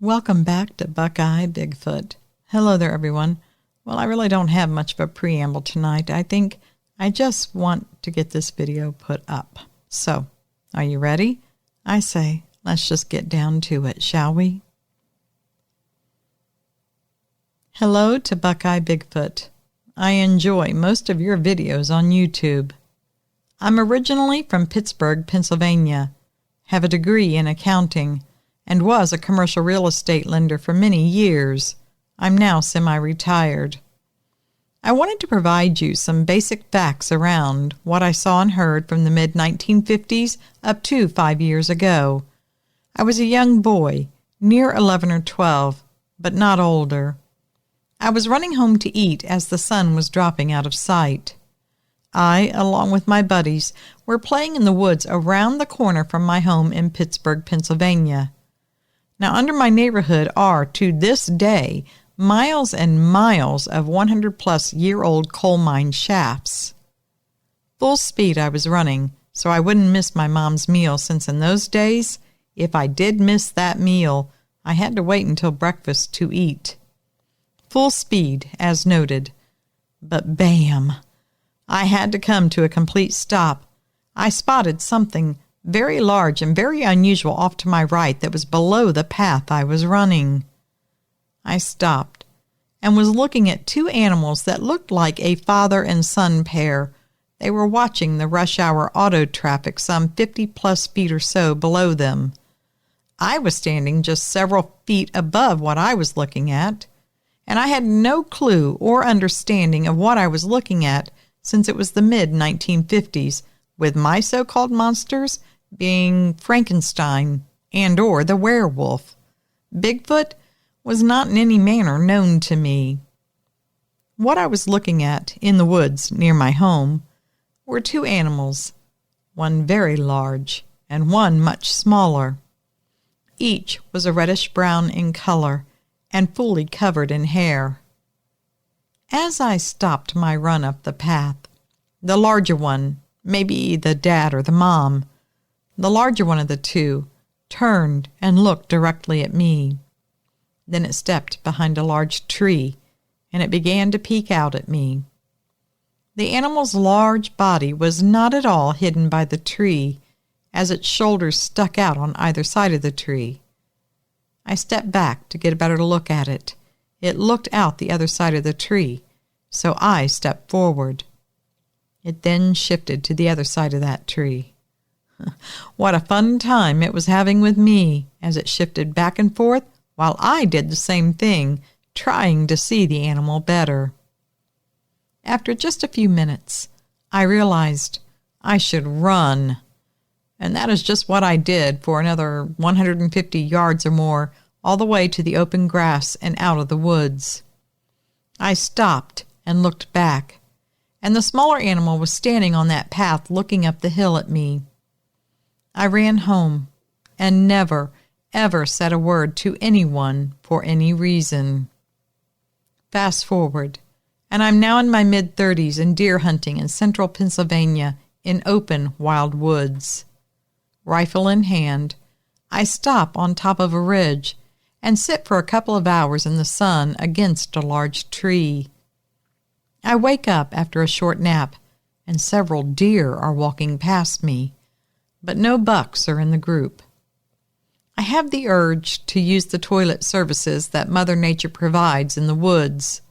Welcome back to Buckeye Bigfoot. Hello there, everyone. Well, I really don't have much of a preamble tonight. I think I just want to get this video put up. So, are you ready? I say, let's just get down to it, shall we? Hello to Buckeye Bigfoot. I enjoy most of your videos on YouTube. I'm originally from Pittsburgh, Pennsylvania, have a degree in accounting, and was a commercial real estate lender for many years. I'm now semi-retired. I wanted to provide you some basic facts around what I saw and heard from the mid-1950s up to 5 years ago. I was a young boy, near 11 or 12, but not older. I was running home to eat as the sun was dropping out of sight. I, along with my buddies, were playing in the woods around the corner from my home in Pittsburgh, Pennsylvania. Now, under my neighborhood are, to this day, miles and miles of 100-plus-year-old coal mine shafts. Full speed I was running, so I wouldn't miss my mom's meal, since in those days, if I did miss that meal, I had to wait until breakfast to eat. Full speed, as noted. But bam! I had to come to a complete stop. I spotted something very large and very unusual off to my right that was below the path I was running. I stopped and was looking at two animals that looked like a father and son pair. They were watching the rush hour auto traffic some 50-plus feet or so below them. I was standing just several feet above what I was looking at, and I had no clue or understanding of what I was looking at, since it was the mid-1950s, with my so-called monsters being Frankenstein and or the werewolf. Bigfoot was not in any manner known to me. What I was looking at in the woods near my home were two animals, one very large and one much smaller. Each was a reddish-brown in color and fully covered in hair. As I stopped my run up the path, the larger one, maybe the dad or the mom, the larger one of the two, turned and looked directly at me. Then it stepped behind a large tree, and it began to peek out at me. The animal's large body was not at all hidden by the tree, as its shoulders stuck out on either side of the tree. I stepped back to get a better look at it. It looked out the other side of the tree, so I stepped forward. It then shifted to the other side of that tree. What a fun time it was having with me as it shifted back and forth while I did the same thing, trying to see the animal better. After just a few minutes, I realized I should run, and that is just what I did for another 150 yards or more, all the way to the open grass and out of the woods. I stopped and looked back, and the smaller animal was standing on that path looking up the hill at me. I ran home and never, ever said a word to anyone for any reason. Fast forward, and I'm now in my mid-30s and deer hunting in central Pennsylvania in open wild woods. Rifle in hand, I stop on top of a ridge and sit for a couple of hours in the sun against a large tree. I wake up after a short nap, and several deer are walking past me, but no bucks are in the group. I have the urge to use the toilet services that Mother Nature provides in the woods.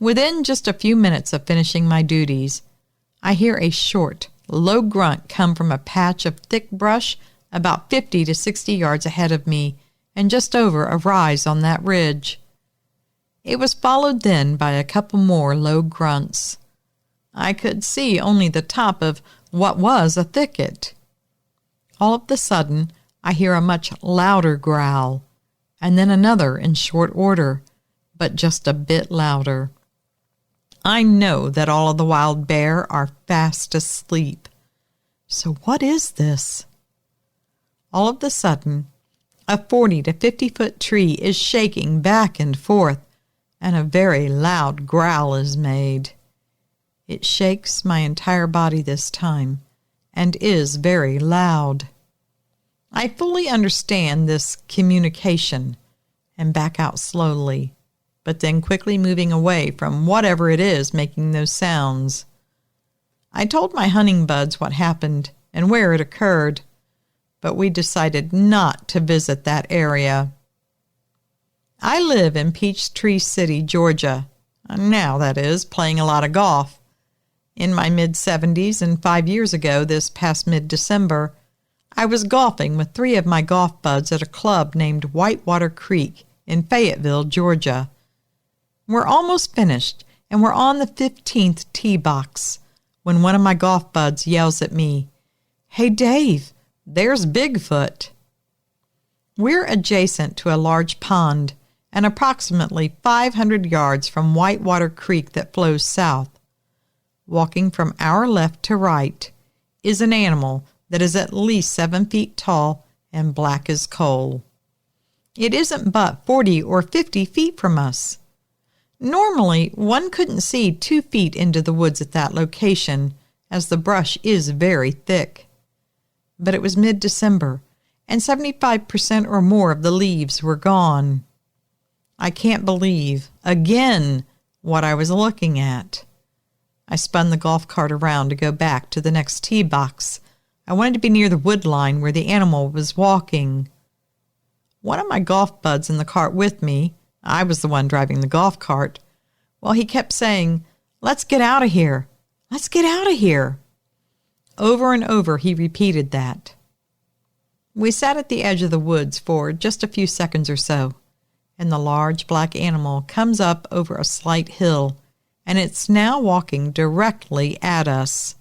Within just a few minutes of finishing my duties, I hear a short, low grunt come from a patch of thick brush about 50 to 60 yards ahead of me and just over a rise on that ridge. It was followed then by a couple more low grunts. I could see only the top of what was a thicket. All of a sudden, I hear a much louder growl, and then another in short order, but just a bit louder. I know that all of the wild bear are fast asleep. So what is this? All of a sudden, a 40 to 50-foot tree is shaking back and forth, and a very loud growl is made. It shakes my entire body this time, and is very loud. I fully understand this communication, and back out slowly, but then quickly moving away from whatever it is making those sounds. I told my hunting buds what happened and where it occurred, but we decided not to visit that area. I live in Peachtree City, Georgia. Now, that is, playing a lot of golf. In my mid-70s and 5 years ago, this past mid-December, I was golfing with 3 of my golf buds at a club named Whitewater Creek in Fayetteville, Georgia. We're almost finished, and we're on the 15th tee box when one of my golf buds yells at me, "Hey, Dave, there's Bigfoot." We're adjacent to a large pond and approximately 500 yards from Whitewater Creek that flows south. Walking from our left to right is an animal that is at least 7 feet tall and black as coal. It isn't but 40 or 50 feet from us. Normally, one couldn't see 2 feet into the woods at that location, as the brush is very thick. But it was mid-December, and 75% or more of the leaves were gone. I can't believe, again, what I was looking at. I spun the golf cart around to go back to the next tee box. I wanted to be near the wood line where the animal was walking. One of my golf buds in the cart with me, I was the one driving the golf cart, well, he kept saying, "Let's get out of here. Let's get out of here." Over and over he repeated that. We sat at the edge of the woods for just a few seconds or so, and the large black animal comes up over a slight hill, and it's now walking directly at us,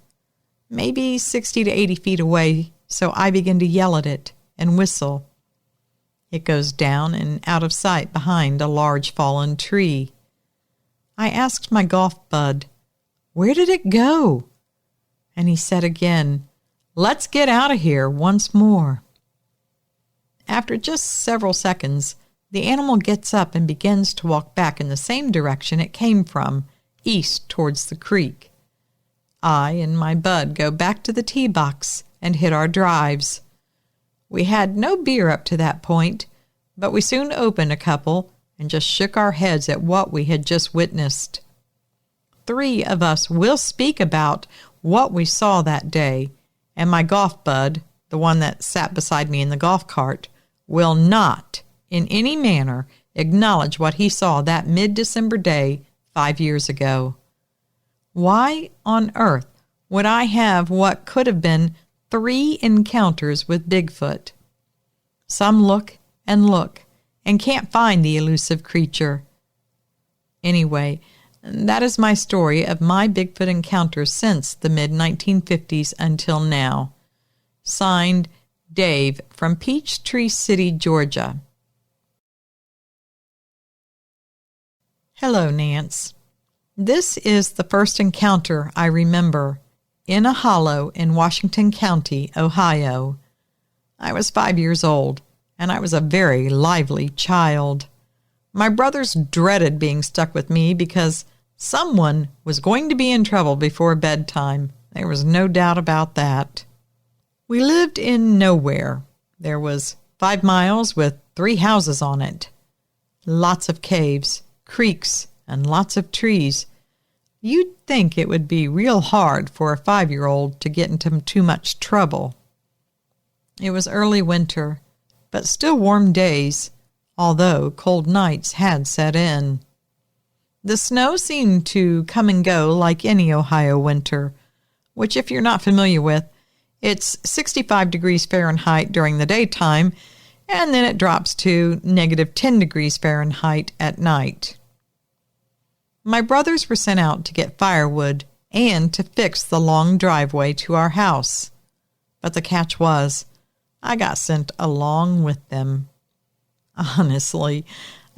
maybe 60 to 80 feet away, so I begin to yell at it and whistle. It goes down and out of sight behind a large fallen tree. I asked my golf bud, "Where did it go?" And he said again, "Let's get out of here," once more. After just several seconds, the animal gets up and begins to walk back in the same direction it came from, east towards the creek. I and my bud go back to the tee box and hit our drives. We had no beer up to that point, but we soon opened a couple and just shook our heads at what we had just witnessed. 3 of us will speak about what we saw that day, and my golf bud, the one that sat beside me in the golf cart, will not, in any manner, acknowledge what he saw that mid-December day 5 years ago. Why on earth would I have what could have been 3 encounters with Bigfoot? Some look and can't find the elusive creature. Anyway, that is my story of my Bigfoot encounters since the mid-1950s until now. Signed, Dave from Peachtree City, Georgia. Hello, Nance. This is the first encounter I remember in a hollow in Washington County, Ohio. I was 5 years old, and I was a very lively child. My brothers dreaded being stuck with me because someone was going to be in trouble before bedtime. There was no doubt about that. We lived in nowhere. There was 5 miles with 3 houses on it. Lots of caves, creeks, and lots of trees. You'd think it would be real hard for a 5-year-old to get into too much trouble. It was early winter, but still warm days, although cold nights had set in. The snow seemed to come and go like any Ohio winter, which, if you're not familiar with, it's 65 degrees Fahrenheit during the daytime, and then it drops to -10 degrees Fahrenheit at night. My brothers were sent out to get firewood and to fix the long driveway to our house. But the catch was, I got sent along with them. Honestly,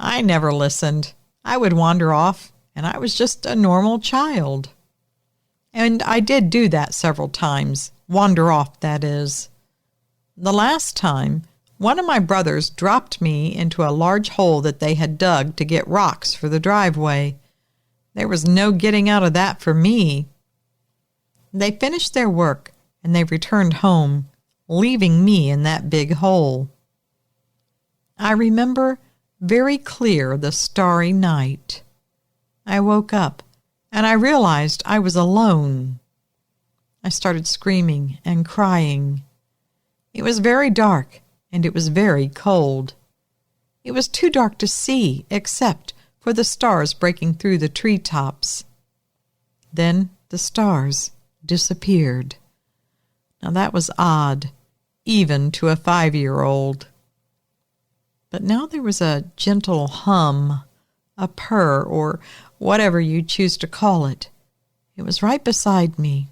I never listened. I would wander off, and I was just a normal child. And I did do that several times, wander off, that is. The last time, one of my brothers dropped me into a large hole that they had dug to get rocks for the driveway. There was no getting out of that for me. They finished their work, and they returned home, leaving me in that big hole. I remember very clear the starry night. I woke up, and I realized I was alone. I started screaming and crying. It was very dark, and it was very cold. It was too dark to see, except for the stars breaking through the treetops. Then the stars disappeared. Now that was odd, even to a 5-year-old. But now there was a gentle hum, a purr, or whatever you choose to call it. It was right beside me.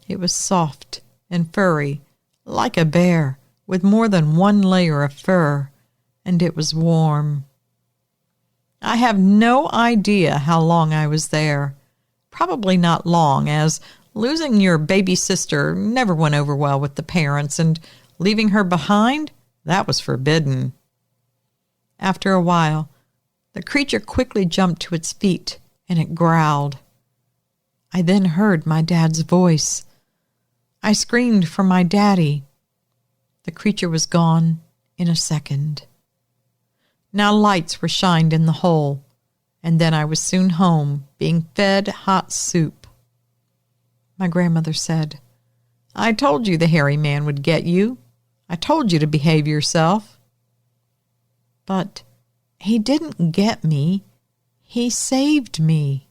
It was soft and furry, like a bear, with more than one layer of fur, and it was warm. I have no idea how long I was there. Probably not long, as losing your baby sister never went over well with the parents, and leaving her behind, that was forbidden. After a while, the creature quickly jumped to its feet, and it growled. I then heard my dad's voice. I screamed for my daddy. The creature was gone in a second. Now lights were shined in the hole, and then I was soon home, being fed hot soup. My grandmother said, I told you the hairy man would get you. I told you to behave yourself. But he didn't get me. He saved me.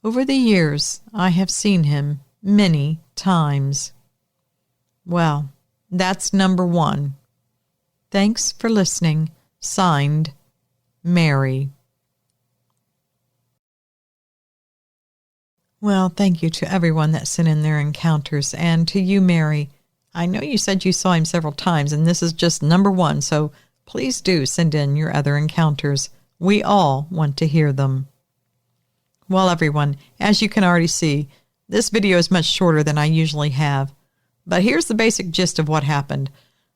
Over the years, I have seen him many times. Well, that's number 1. Thanks for listening. Signed, Mary. Well, thank you to everyone that sent in their encounters, and to you, Mary. I know you said you saw him several times, and this is just number 1, so please do send in your other encounters. We all want to hear them. Well, everyone, as you can already see, this video is much shorter than I usually have. But here's the basic gist of what happened.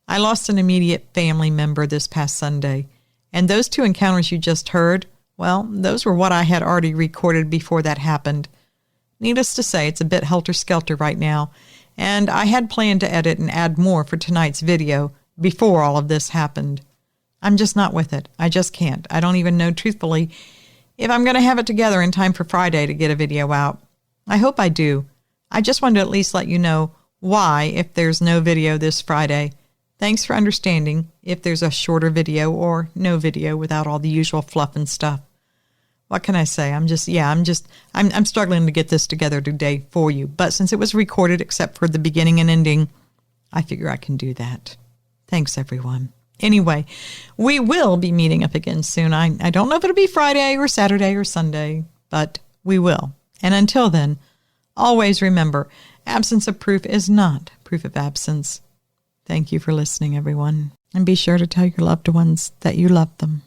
I lost an immediate family member this past Sunday, and those 2 encounters you just heard, well, those were what I had already recorded before that happened. Needless to say, it's a bit helter-skelter right now, and I had planned to edit and add more for tonight's video before all of this happened. I'm just not with it. I just can't. I don't even know, truthfully, if I'm going to have it together in time for Friday to get a video out. I hope I do. I just wanted to at least let you know why if there's no video this Friday. Thanks for understanding if there's a shorter video or no video without all the usual fluff and stuff. What can I say? I'm struggling to get this together today for you. But since it was recorded except for the beginning and ending, I figure I can do that. Thanks, everyone. Anyway, we will be meeting up again soon. I don't know if it'll be Friday or Saturday or Sunday, but we will. And until then, always remember, absence of proof is not proof of absence. Thank you for listening, everyone. And be sure to tell your loved ones that you love them.